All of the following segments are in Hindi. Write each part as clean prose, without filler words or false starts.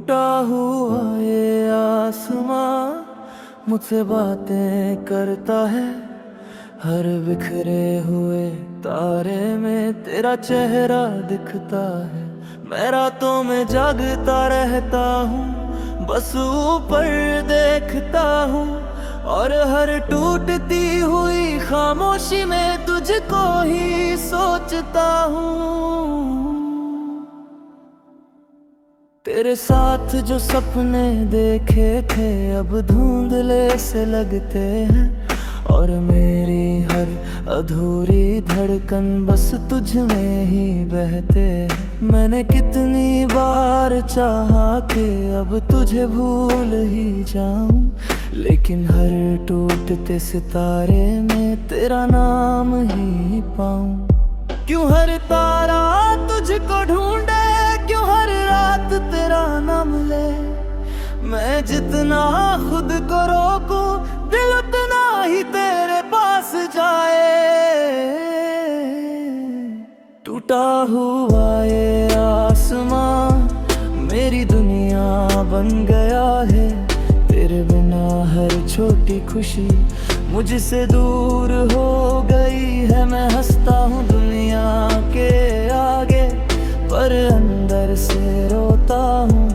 टूटा हुआ ये आसमां मुझसे बातें करता है। हर बिखरे हुए तारे में तेरा चेहरा दिखता है। मैं रातों में जागता रहता हूँ, बस ऊपर देखता हूँ, और हर टूटती हुई खामोशी में तुझको ही सोचता हूँ। तेरे साथ जो सपने देखे थे अब धुंधले से लगते हैं, और मेरी हर अधूरी धड़कन बस तुझ में ही बहते हैं। मैंने कितनी बार चाहा कि अब तुझे भूल ही जाऊं, लेकिन हर टूटते सितारे में तेरा नाम ही पाऊं। क्यों हर तारा तुझको ढूंढे, क्यों हर रात तेरा नाम ले। मैं जितना खुद को रोकूं, दिल उतना ही तेरे पास जाए। टूटा हुआ ये आसमां मेरी दुनिया बन गया है। तेरे बिना हर छोटी खुशी मुझसे दूर हो गई है। मैं हंसता हूँ दुनिया के आगे, पर अंदर से रोता हूँ।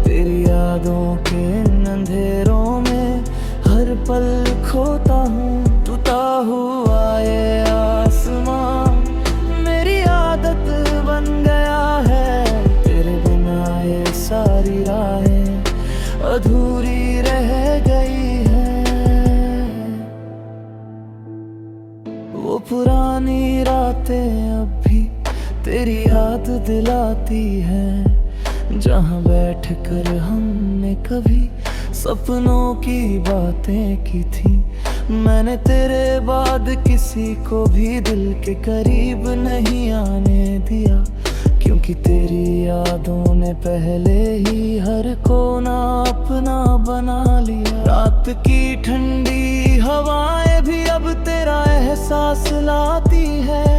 तेरी यादों के इन अंधेरों में हर पल खोता हूँ। टूटा हुआ ये आसमां मेरी आदत बन गया है। तेरे बिना ये सारी राहें अधूरी रह गई है। वो पुरानी रातें अब भी तेरी याद दिलाती है, जहाँ बैठ कर हमने कभी सपनों की बातें की थी। मैंने तेरे बाद किसी को भी दिल के करीब नहीं आने दिया, क्योंकि तेरी यादों ने पहले ही हर कोना अपना बना लिया। रात की ठंडी हवाएं भी अब तेरा एहसास लाती है,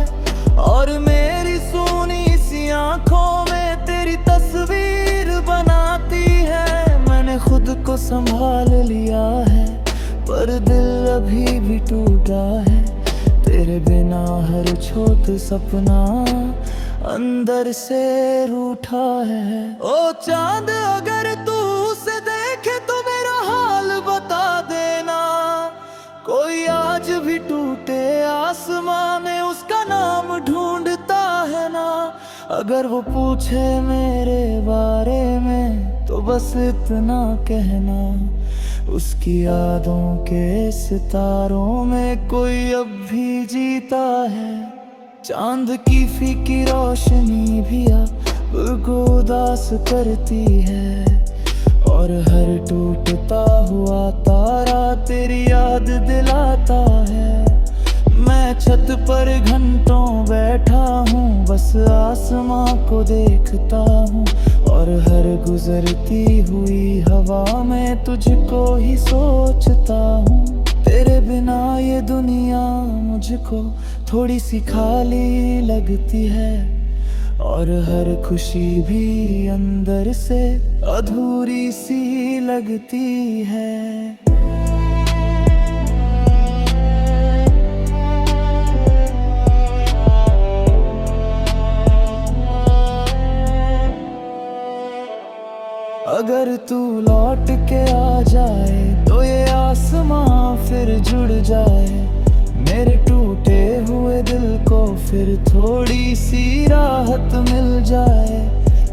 और मेरी सूनी सी आंखों में तेरी तस्वीर बनाती है। मैंने खुद को संभाल लिया है, पर दिल अभी भी टूटा है। तेरे बिना हर छोटा सपना अंदर से रूठा है। ओ चांद अगर तू उसे देखे तो मेरा हाल बता देना। कोई आज भी टूटे आसमां में उसका नाम ढूंढता है ना। अगर वो पूछे मेरे बारे में तो बस इतना कहना, उसकी यादों के सितारों में कोई अब भी जीता है। चांद की फीकी रोशनी भी अब को उदास करती है, और हर टूटता हुआ तारा तेरी याद दिलाता है। मैं छत पर घंटों बैठा हूँ, बस आसमां को देखता हूँ, और हर गुजरती हुई हवा में तुझको ही सोचता हूँ। तेरे बिना ये दुनिया मुझको थोड़ी सी खाली लगती है, और हर खुशी भी अंदर से अधूरी सी लगती है। अगर तू लौट के आ जाए तो ये आसमां फिर जुड़ जाए। मेरे टूटे हुए दिल को फिर थोड़ी सी राहत मिल जाए।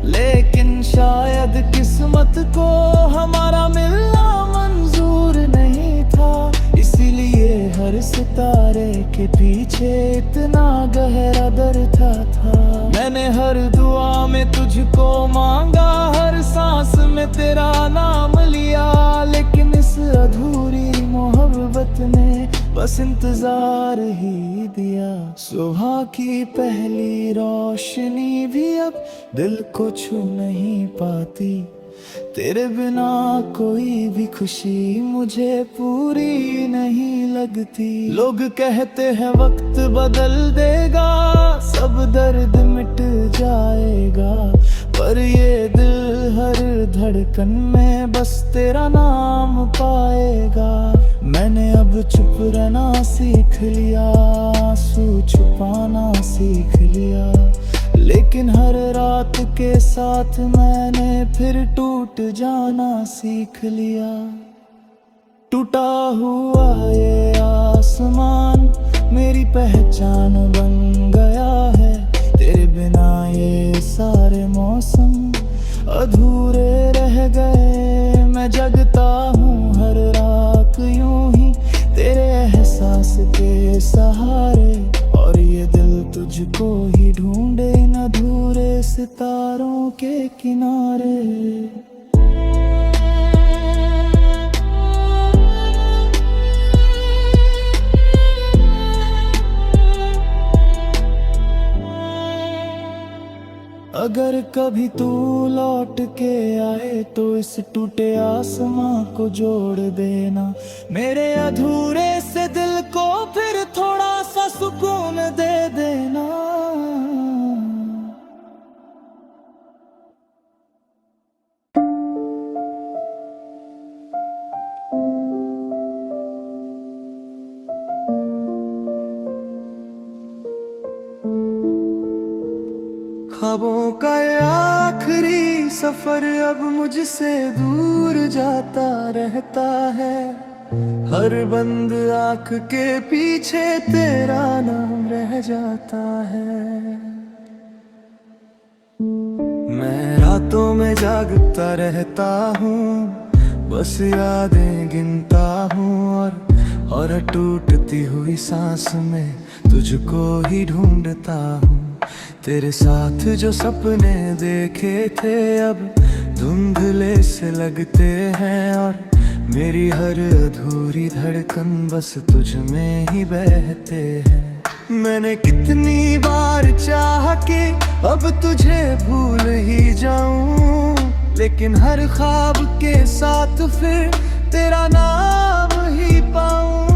लेकिन शायद किस्मत को हमारा मिलना मंजूर नहीं था, इसीलिए हर सितारे के पीछे इतना गहरा दर्द था। मैंने हर दुआ में तुझको मांगा, हर सांस में तेरा नाम लिया, लेकिन इस अधूरी मोहब्बत ने बस इंतजार ही दिया। सुबह की पहली रोशनी भी अब दिल को छू नहीं पाती। तेरे बिना कोई भी खुशी मुझे पूरी नहीं लगती। लोग कहते हैं वक्त बदल देगा, सब दर्द मिट जाएगा, पर ये दिल हर धड़कन में बस तेरा नाम पाएगा। मैंने अब चुप रहना सीख लिया, आंसू छुपाना सीख लिया, लेकिन हर रात के साथ मैंने फिर टूट जाना सीख लिया। टूटा हुआ ये आसमान मेरी पहचान बन गया है, तेरे बिना ये सारे मौसम अधूरे रह गए। मैं जगता हूँ हर रात यूं ही तेरे एहसास के सहारे, और ये दिल तुझको ही ढूंढे इन अधूरे सितारों के किनारे। अगर कभी तू लौट के आए तो इस टूटे आसमां को जोड़ देना, मेरे अधूरे से दिल को फिर थोड़ा सा सुकून दे देना। ख्वाबों का आखिरी सफर अब मुझसे दूर जाता रहता है, हर बंद आँख के पीछे तेरा नाम रह जाता है। मैं रातों में जागता रहता हूँ, बस यादें गिनता हूँ, और टूटती हुई सांस में तुझको ही ढूंढता हूँ। तेरे साथ जो सपने देखे थे अब धुंधले से लगते हैं, और मेरी हर अधूरी धड़कन बस तुझ में ही बहते हैं। मैंने कितनी बार चाहा कि अब तुझे भूल ही जाऊं, लेकिन हर ख्वाब के साथ फिर तेरा नाम ही पाऊं।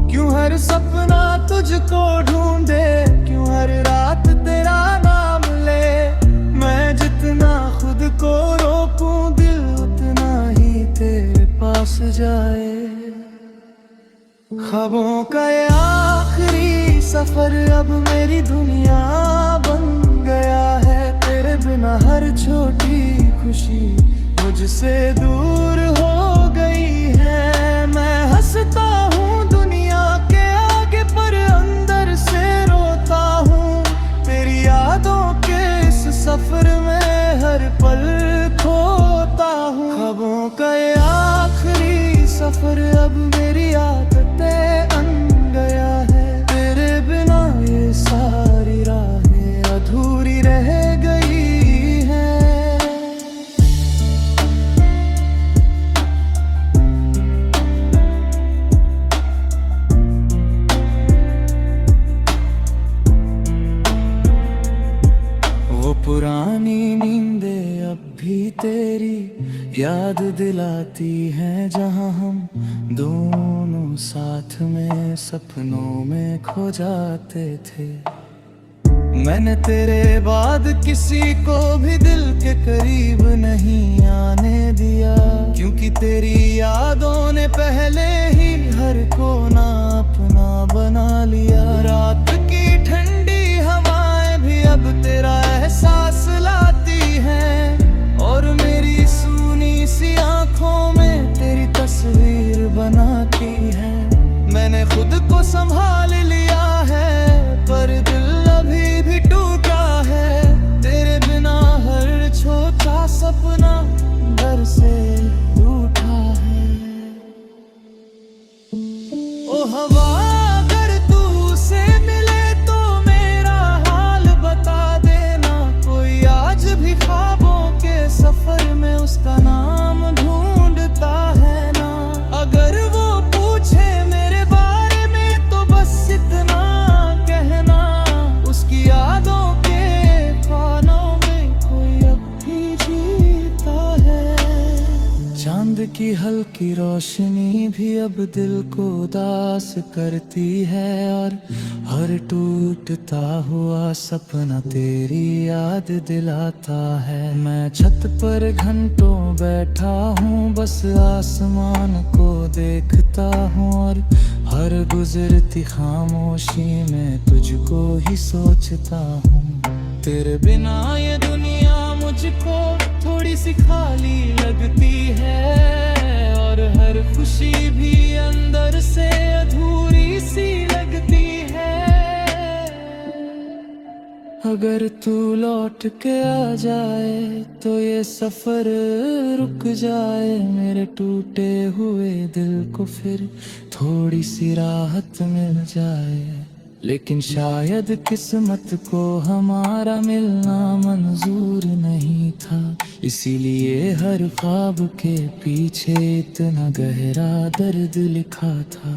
क्यों हर सपना तुझको ढूंढे, क्यों हर रात तेरा नाम ले। मैं जितना खुद को रोकूं दिल उतना ही तेरे पास जाए। ख्वाबों का ये आखिरी सफर अब मेरी दुनिया बन गया है, तेरे बिना हर छोटी खुशी मुझसे दूर हो गई है। मैं हंसता हूँ दुनिया के आगे पर अंदर से रोता हूँ, तेरी यादों के इस सफर में हर पल खोता हूँ। ख्वाबों का ये आखिरी सफर अब मेरी आदतें बन गया है, तेरे बिना ये सारी राहें अधूरी रह गई हैं। वो पुरानी नींदें अब भी तेरी याद दिलाती हैं, जहां हम दोनों साथ में सपनों में खो जाते थे। मैंने तेरे बाद किसी को भी दिल के करीब नहीं आने दिया, क्योंकि तेरी यादों ने पहले ही हर कोना अपना बना लिया। रात की ठंडी हवाएं भी अब तेरा एहसास लाती हैं, और मेरी सूनी सी आंखों में तेरी तस्वीर बनाती हैं। मैंने खुद को संभाल लिया है, पर दिल अभी भी टूटा है। तेरे बिना हर छोटा सपना डर से रूठा है। ओ हवा अगर तू से मिले तो मेरा हाल बता देना, कोई आज भी ख्वाबों के सफर में उसका नाम ढूंढता है ना। अगर वो पूछे मेरे बारे में तो बस इतना कहना, उसकी यादों के खानों में कोई अब भी जीता है। चांद की हल्की रोशनी भी अब दिल को उदास करती है, और हर टूटता हुआ सपना तेरी याद दिलाता है। मैं छत पर घंटों बैठा हूँ, बस आसमान को देखता हूँ, और हर गुजरती खामोशी में तुझको ही सोचता हूँ। तेरे बिना ये दुनिया मुझको थोड़ी सी खाली लगती है, और हर खुशी भी अंदर से अधूरी सी लगती है। अगर तू लौट के आ जाए तो ये सफर रुक जाए, मेरे टूटे हुए दिल को फिर थोड़ी सी राहत मिल जाए। लेकिन शायद किस्मत को हमारा मिलना मंजूर नहीं था, इसीलिए हर ख्वाब के पीछे इतना गहरा दर्द लिखा था।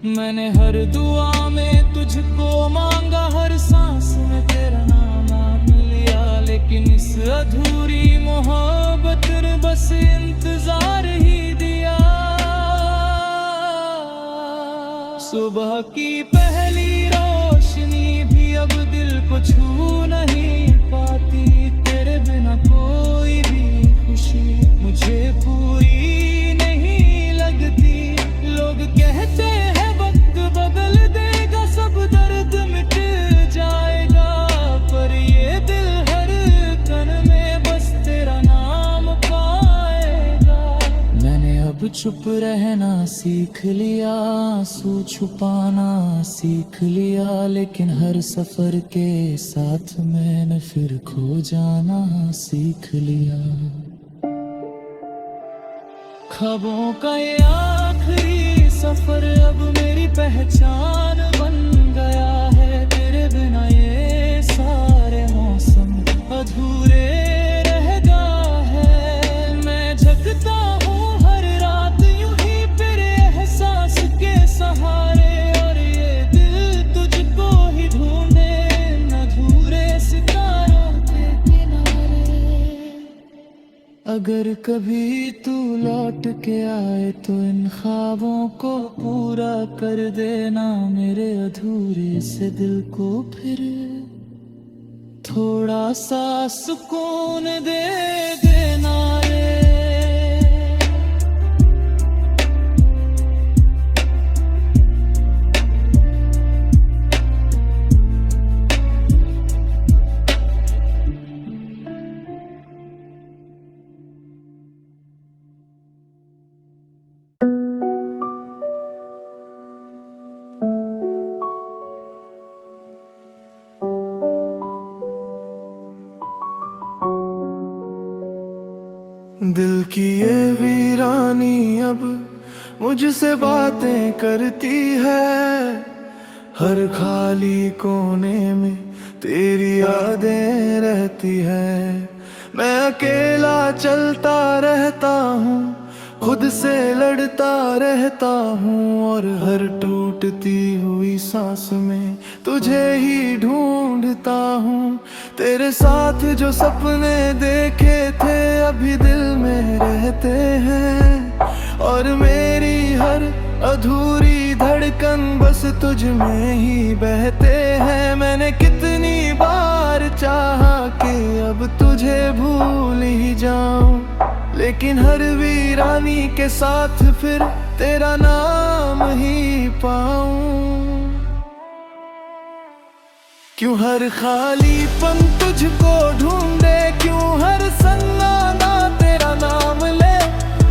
मैंने हर दुआ में तुझको मांगा, हर सांस में तेरा नाम लिया, लेकिन इस अधूरी मोहब्बत ने बस इंतजार ही दिया। सुबह की पहली रोशनी भी अब दिल को छू नहीं पाती, तेरे बिना कोई भी खुशी मुझे पूरी नहीं लगती। लोग कहते हैं वक्त बदल देगा, सब दर्द मिट जाएगा, पर ये दिल हर कण में बस तेरा नाम पाएगा। मैंने अब चुप रहना सीख लिया, आंसू छुपाना सीख लिया, लेकिन हर सफर के साथ मैंने फिर खो जाना सीख लिया। ख्वाबों का ये आखिरी सफर अब मेरी पहचान बन गया है, तेरे बिना ये सारे मौसम अधूरे रह गया है। मैं जगता हूँ हर रात यूं ही फिर एहसास के सहारे, और ये दिल तुझको ही ढूंढे अधूरे सितारों के किनारे। अगर कभी तू लौट के आए तो इन ख्वाबों को पूरा कर देना, मेरे अधूरे से दिल को फिर थोड़ा सा सुकून दे देना रे। दिल की ये वीरानी अब मुझसे बातें करती है, हर खाली कोने में तेरी यादें रहती है। मैं अकेला चलता रहता हूँ, खुद से लड़ता रहता हूँ, और हर टूटती हुई सांस में तुझे ही ढूंढता हूँ। तेरे साथ जो सपने देखे थे अभी दिल में रहते हैं, और मेरी हर अधूरी धड़कन बस तुझ में ही बहते हैं। मैंने कितनी बार चाहा कि अब तुझे भूल ही जाऊं, लेकिन हर वीरानी के साथ फिर तेरा नाम ही पाऊं। क्यों हर खाली पन तुझको ढूंढे, क्यों हर सन्नाटा तेरा नाम ले।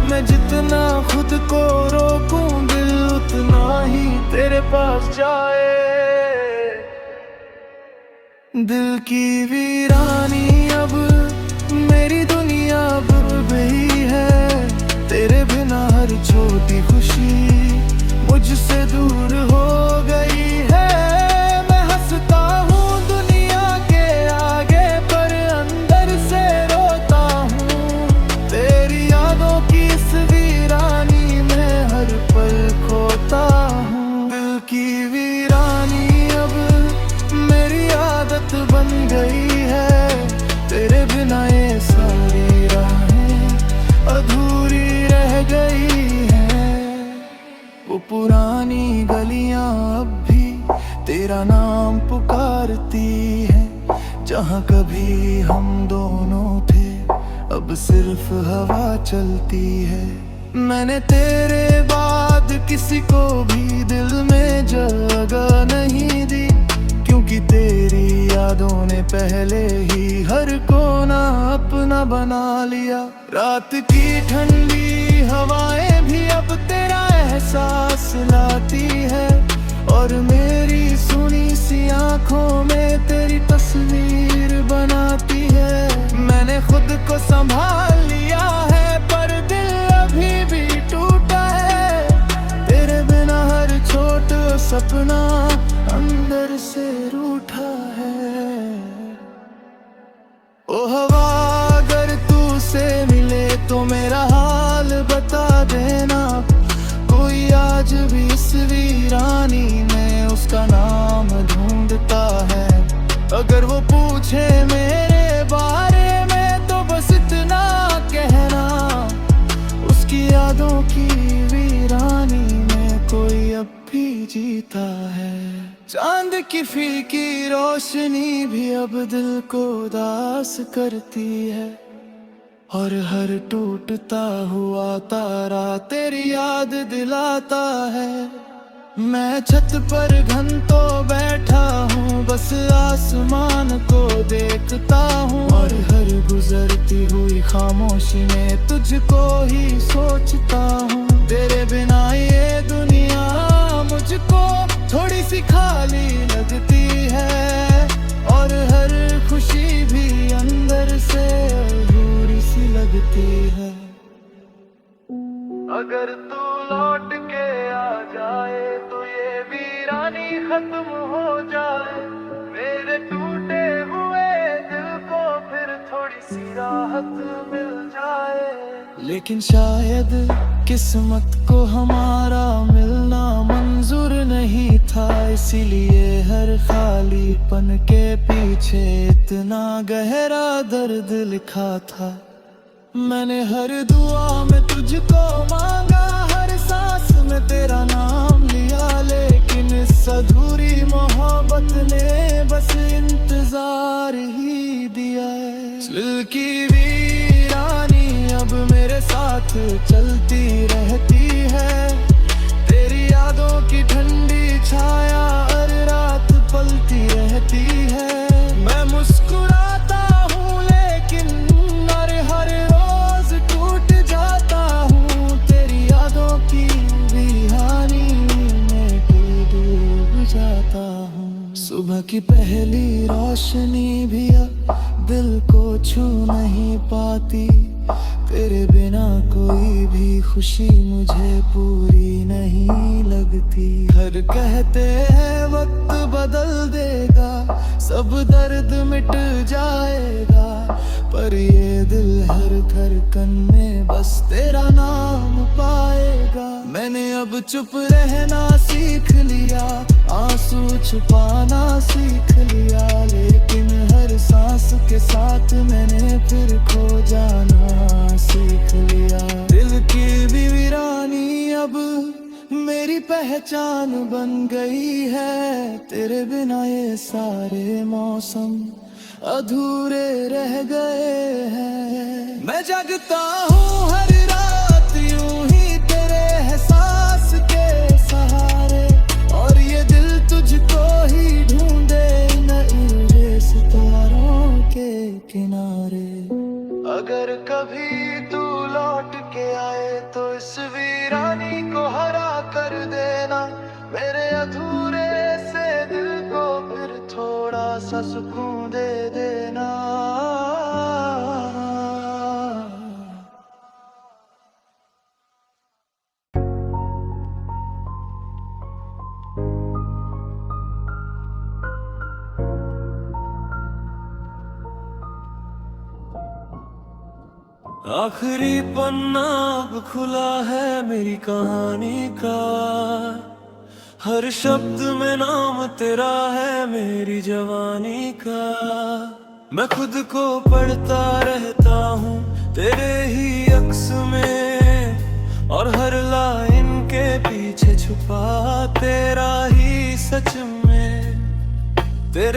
मैं जितना खुद को रोकूं दिल उतना ही तेरे पास जाए। दिल की वीरानी अब मेरी दुनिया बुर गई है, तेरे बिना हर छोटी खुशी मुझसे दूर हो गई है। मैं हंसता हूँ दुनिया के आगे पर अंदर से रोता हूँ, तेरी यादों की इस वीरानी में हर पल खोता हूँ। दिल की वीरानी अब मेरी आदत बन गई है, तेरे बिना ये सारी राहें अधूरी रह गई पुरानी गलियां अब भी तेरा नाम पुकारती है। जहाँ कभी हम दोनों थे अब सिर्फ हवा चलती है। मैंने तेरे बाद किसी को भी दिल में जगह नहीं दी, क्योंकि तेरी यादों ने पहले ही हर कोना अपना बना लिया। रात की ठंडी हवाएं भी अब तेरा एहसास लाती है, और मेरी सुनी सी आंखों में तेरी तस्वीर बनाती है। मैंने खुद को संभाल लिया है, पर दिल अभी भी टूटा है। तेरे बिना हर छोटा सपना अंदर से रूठा है। ओ हवा, अगर तू से मिले तो मेरा हाल बता देना। कोई आज भी इस वीरानी में उसका नाम ढूंढता है। अगर वो पूछे मेरे बारे में तो बस इतना कहना, उसकी यादों की वीरानी में कोई अब भी जीता है। चांद की फीकी रोशनी भी अब दिल को उदास करती है, और हर टूटता हुआ तारा तेरी याद दिलाता है। मैं छत पर घंटों बैठा हूँ, बस आसमान को देखता हूँ, और हर गुजरती हुई खामोशी में तुझको ही सोचता हूँ। तेरे बिना ये दुनिया मुझको थोड़ी सी खाली लगती है, और हर खुशी भी अंदर से अधूरी सी लगती है। अगर तू लौट के आ जाए तो ये वीरानी खत्म हो जाए। मेरे टूटे हुए दिल को फिर थोड़ी सी राहत मिल जाए। लेकिन शायद किस्मत को हमारा मिलना मंजूर नहीं था, इसीलिए हर खालीपन के पीछे इतना गहरा दर्द लिखा था। मैंने हर दुआ में तुझको मांगा, हर सांस में तेरा नाम लिया, लेकिन इस अधूरी मोहब्बत ने बस इंतजार ही दिया है। दिल की वीरानी अब मेरे साथ चलती रहती है। तेरी यादों की ठंडी छाया हर रात पलती रहती है। मैं मुस्कुराता हूँ लेकिन हर रोज टूट जाता हूँ। तेरी यादों की बिहानी में डूब जाता हूँ। सुबह की पहली रोशनी भी अब दिल को छू नहीं पाती। तेरे बिना कोई भी खुशी मुझे पूरी नहीं लगती। हर कहते हैं वक्त बदल देगा, सब दर्द मिट जाएगा, पर ये दिल हर धड़कन में बस तेरा नाम पाएगा। मैंने अब चुप रहना सीख लिया, आंसू छुपाना सीख लिया, लेकिन हर सांस के साथ मैंने फिर खो जाना सीख लिया। दिल की वीरानी अब मेरी पहचान बन गई है। तेरे बिना ये सारे मौसम अधूरे रह गए हैं। मैं जगता हूँ हर रात यूं ही तेरे एहसास के सहारे, और ये दिल तुझको ही ढूंढे नए सितारों के किनारे। अगर कभी तू लौट के आए तो इस वीरानी को हरा कर देना। मेरे अधूरे से दिल को फिर थोड़ा सा सुकून दे देना। आखिरी पन्ना अब खुला है मेरी कहानी का। हर शब्द में नाम तेरा है मेरी जवानी का। मैं खुद को पढ़ता रहता हूँ तेरे ही अक्स में, और हर लाइन के पीछे छुपा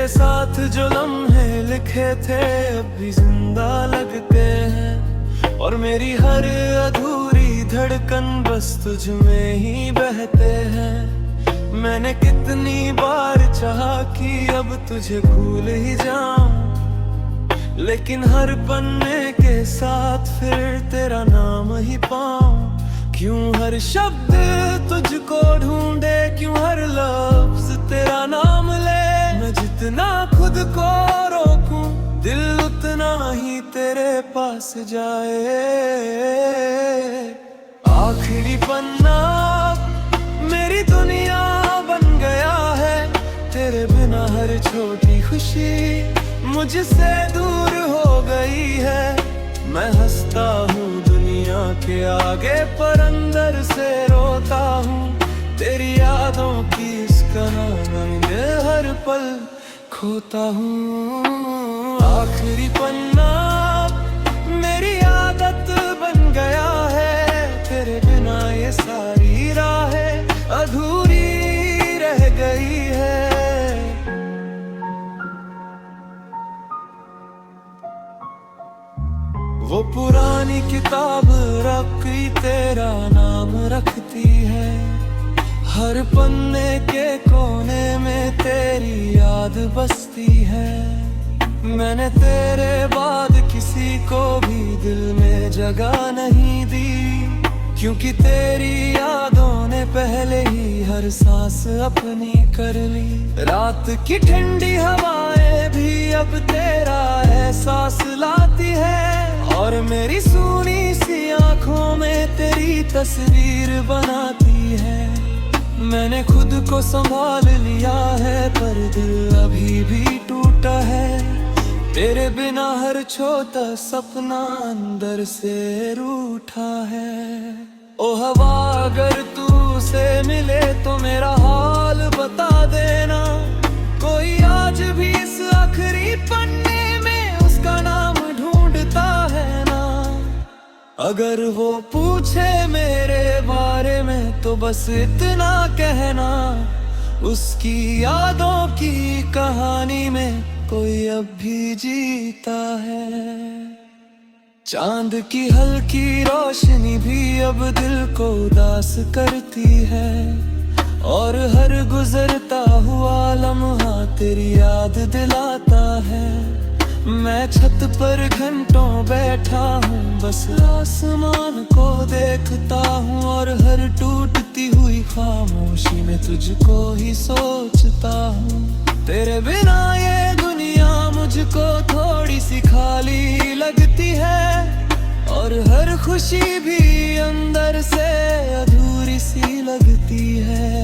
तेरे साथ जो लम्हे लिखे थे अब भी जिंदा लगते हैं, और मेरी हर अधूरी धड़कन बस तुझ में ही बहते हैं। मैंने कितनी बार चाहा कि अब तुझे भूल ही जाऊं, लेकिन हर पन्ने के साथ फिर तेरा नाम ही पाऊं। क्यों हर शब्द तुझको ढूंढे, क्यों हर लफ्ज तेरा नाम ले। मैं जितना खुद को रोकूं, दिल उतना ही तेरे पास जाए। आखिरी पन्ना मेरी दुनिया बन गया है, तेरे बिना हर छोटी खुशी मुझसे दूर हो गई है। मैं हंसता हूँ दुनिया के आगे, पर अंदर से रोता हूँ। तेरी यादों की इस कहानी में हर पल खोता हूँ। आखिरी पन्ना मेरी आदत बन गया है, तेरे बिना ये सारी राहें अधूरी रह गई है। वो पुरानी किताब रखी तेरा नाम रखती है, हर पन्ने के कोने में तेरी याद बसती है। मैंने तेरे बाद किसी को भी दिल में जगह नहीं दी, क्योंकि तेरी यादों ने पहले ही हर सांस अपनी कर ली। रात की ठंडी हवाएं भी अब तेरा एहसास लाती है, और मेरी सूनी सी आंखों में तेरी तस्वीर बनाती है। मैंने खुद को संभाल लिया है, पर दिल अभी भी टूटा है। तेरे बिना हर छोटा सपना अंदर से रूठा है। ओ हवा अगर तू से मिले तो मेरा हाल बता देना, कोई आज भी इस आखिरी पन्ने में उसका नाम ढूंढता है ना। अगर वो पूछे मेरे बारे में तो बस इतना कहना, उसकी यादों की कहानी में कोई अब भी जीता है। चांद की हल्की रोशनी भी अब दिल को उदास करती है, और हर गुजरता हुआ लम्हा तेरी याद दिलाता है। मैं छत पर घंटों बैठा हूँ, बस आसमान को देखता हूँ, और हर टूटती हुई खामोशी में तुझको ही सोचता हूँ। तेरे बिना ये दुनिया मुझको थोड़ी सी खाली लगती है, और हर खुशी भी अंदर से अधूरी सी लगती है।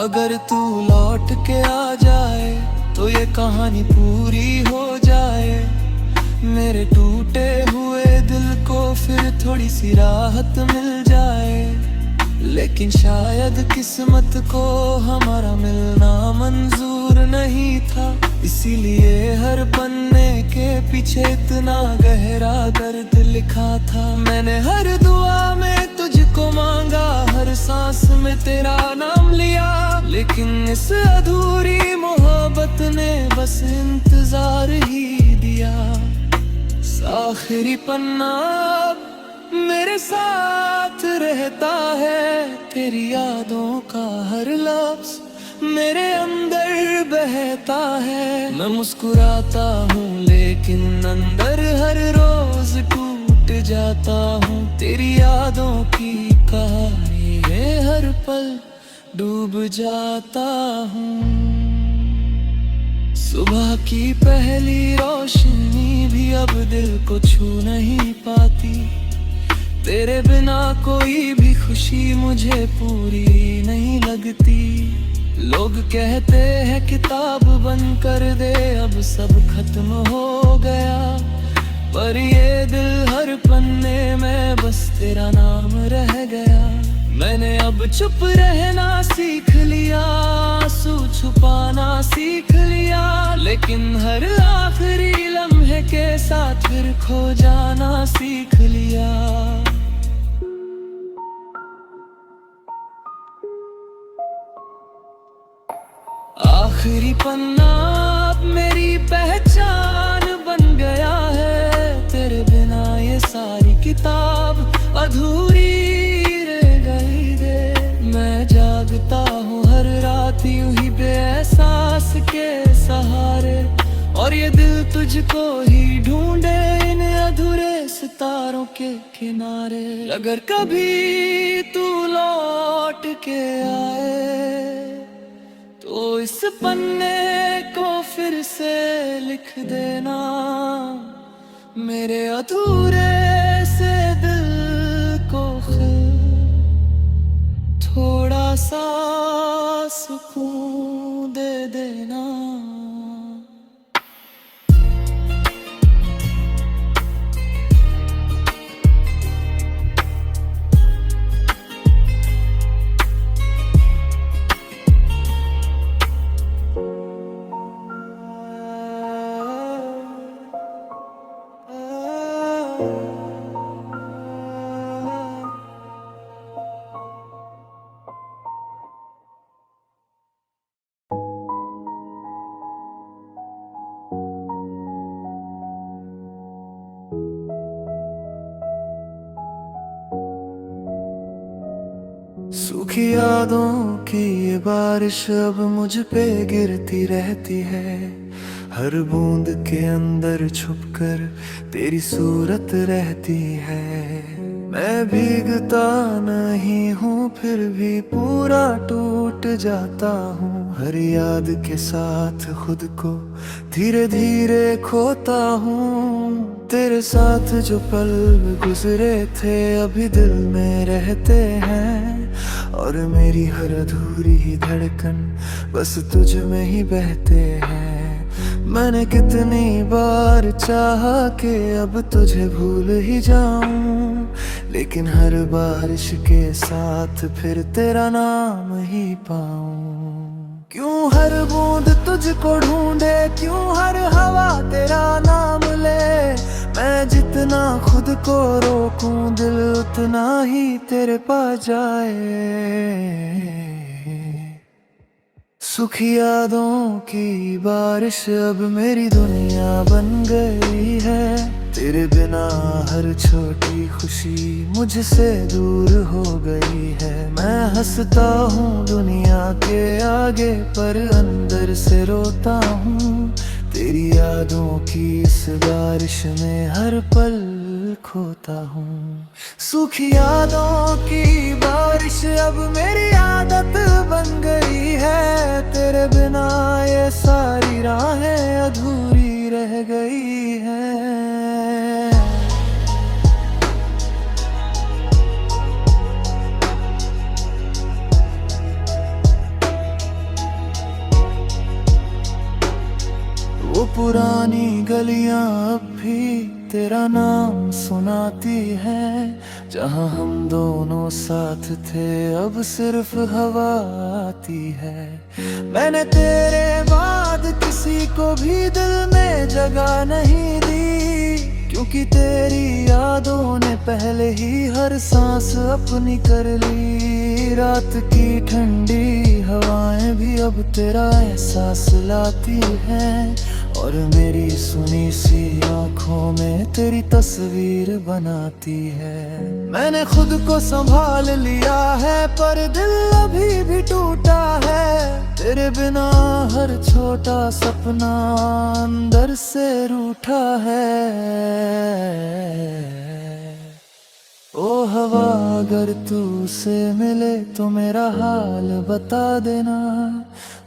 अगर तू लौट के आ जाए तो ये कहानी पूरी हो जाए। मेरे टूटे हुए दिल को फिर थोड़ी सी राहत मिल जाए, लेकिन शायद किस्मत को हमारा मिलना मंजूर नहीं था। इसीलिए हर पन्ने के पीछे इतना गहरा दर्द लिखा था। मैंने हर दुआ में तुझको मांगा, हर सांस में तेरा नाम लिया, लेकिन इस अधूरी मोहब्बत ने बस इंतजार ही दिया। आखिरी पन्ना मेरे साथ रहता है, तेरी यादों का हर लफ्ज मेरे अंदर बहता है। मैं मुस्कुराता हूँ लेकिन अंदर हर रोज टूट जाता हूँ। तेरी यादों की कहानी है, हर पल डूब जाता हूँ। सुबह की पहली रोशनी भी अब दिल को छू नहीं पाती। तेरे बिना कोई भी खुशी मुझे पूरी नहीं लगती। लोग कहते हैं किताब बंद कर दे, अब सब खत्म हो गया, पर ये दिल हर पन्ने में बस तेरा नाम रह गया। मैंने अब चुप रहना सीख लिया, आंसू छुपाना सीख लिया, लेकिन हर आखिरी लम्हे के साथ फिर खो जाना सीख लिया। आखिरी पन्ना अब मेरी पहचान बन गया है, तेरे बिना ये सारी किताब अधूरी रह गई रे। मैं जागता हूँ हर रात यूं ही बेएहसास के सहारे, और ये दिल तुझको ही ढूंढे इन अधूरे सितारों के किनारे। अगर कभी तू लौट के आए तो इस पन्ने को फिर से लिख देना, मेरे अधूरे से दिल को थोड़ा सा सुकून दे देना। सूखी यादों की ये बारिश अब मुझ पे गिरती रहती है, हर बूंद के अंदर छुपकर तेरी सूरत रहती है। मैं भीगता नहीं हूँ फिर भी पूरा टूट जाता हूँ, हर याद के साथ खुद को धीरे धीरे खोता हूँ। तेरे साथ जो पल गुजरे थे अभी दिल में रहते हैं, और मेरी हर अधूरी ही धड़कन बस तुझ में ही बहते हैं। मैंने कितनी बार चाहा कि अब तुझे भूल ही जाऊं, लेकिन हर बारिश के साथ फिर तेरा नाम ही पाऊं। क्यों हर बूंद तुझको ढूंढे, क्यों हर हवा तेरा नाम ले। मैं जितना खुद को रोकूं दिल उतना ही तेरे पास जाए। सुखी यादों की बारिश अब मेरी दुनिया बन गई है, तेरे बिना हर छोटी खुशी मुझसे दूर हो गई है। मैं हंसता हूँ दुनिया के आगे पर अंदर से रोता हूँ, तेरी यादों की इस बारिश में हर पल खोता हूँ। सूखी यादों की बारिश अब मेरी आदत बन गई है, तेरे बिना ये सारी राहें अधूरी रह गई हैं। वो पुरानी गलियां अब भी तेरा नाम सुनाती है, जहाँ हम दोनों साथ थे अब सिर्फ हवा आती है। मैंने तेरे बाद किसी को भी दिल में जगह नहीं दी, क्योंकि तेरी यादों ने पहले ही हर सांस अपनी कर ली। रात की ठंडी हवाएं भी अब तेरा एहसास लाती हैं, और मेरी सुनी सी आँखों में तेरी तस्वीर बनाती है। मैंने खुद को संभाल लिया है पर दिल अभी भी टूटा है, तेरे बिना हर छोटा सपना अंदर से रूठा है। ओ हवा अगर तू से मिले तो मेरा हाल बता देना,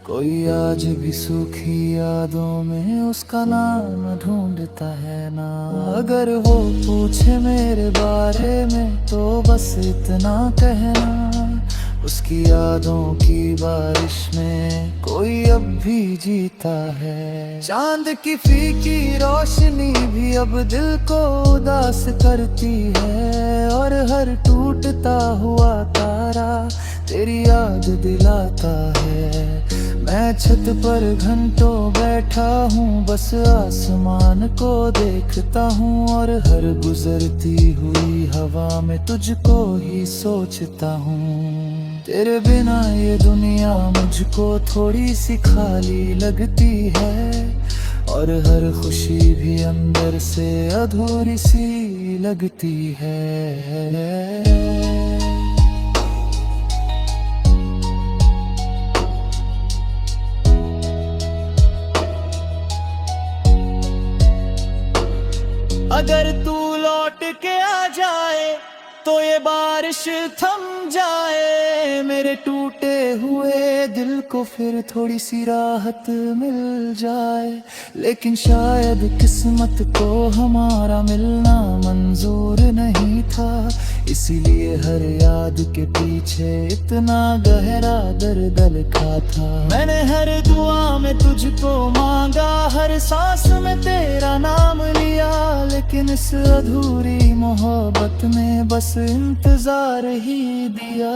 कोई आज भी सूखी यादों में उसका नाम ढूंढता है ना। अगर वो पूछे मेरे बारे में तो बस इतना कहना, उसकी यादों की बारिश में कोई अब भी जीता है। चांद की फीकी रोशनी भी अब दिल को उदास करती है, और हर टूटता हुआ तारा तेरी याद दिलाता है। मैं छत पर घंटों बैठा हूँ, बस आसमान को देखता हूँ और हर गुजरती हुई हवा में तुझको ही सोचता हूँ। तेरे बिना ये दुनिया मुझको थोड़ी सी खाली लगती है और हर खुशी भी अंदर से अधूरी सी लगती है। अगर तू लौट के आ जाए तो ये बारिश थम जाए, मेरे टूटे हुए दिल को फिर थोड़ी सी राहत मिल जाए। लेकिन शायद किस्मत को हमारा मिलना मंजूर नहीं था, इसीलिए हर याद के पीछे इतना गहरा दर्द लिखा था। मैंने हर दुआ में तुझको मांगा, हर सांस में तेरा नाम लिया, लेकिन इस अधूरी मोहब्बत में बस इंतजार ही दिया।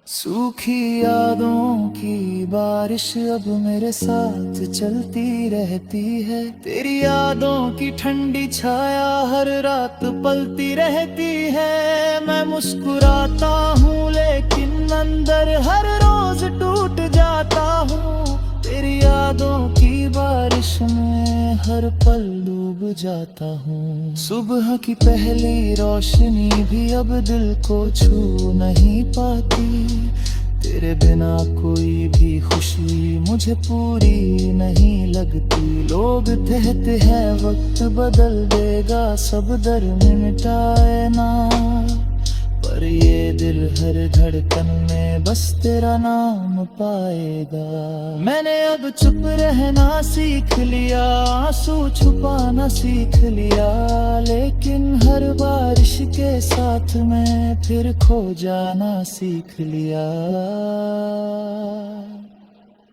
सूखी यादों की बारिश अब मेरे साथ चलती रहती है, तेरी यादों की ठंडी छाया हर रात पलती रहती है। मैं मुस्कुराता हूँ लेकिन अंदर हर रोज टूट जाता हूँ, तेरी यादों की बारिश में हर पल डूब जाता हूँ। सुबह की पहली रोशनी भी अब दिल को छू नहीं पाती, तेरे बिना कोई भी खुशी मुझे पूरी नहीं लगती। लोग कहते हैं वक्त बदल देगा सब दर्द मिटाए ना, पर ये दिल हर धड़कन में बस तेरा नाम पाएगा। मैंने अब चुप रहना सीख लिया, आंसू छुपाना सीख लिया, लेकिन हर बारिश के साथ मैं फिर खो जाना सीख लिया।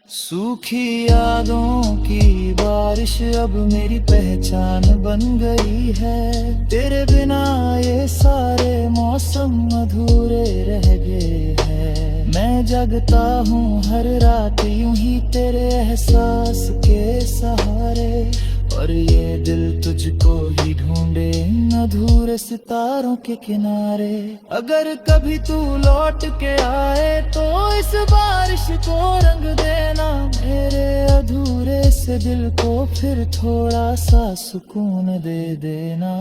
सूखी यादों की बारिश अब मेरी पहचान बन गई है, तेरे बिना ये सारे मौसम अधूरे रह गए हैं। मैं जगता हूँ हर रात यूं ही तेरे एहसास के सहारे, और ये दिल तुझको ही ढूंढे इन अधूरे सितारों के किनारे। अगर कभी तू लौट के आए तो इस बारिश को रंग देना, मेरे अधूरे से दिल को फिर थोड़ा सा सुकून दे देना।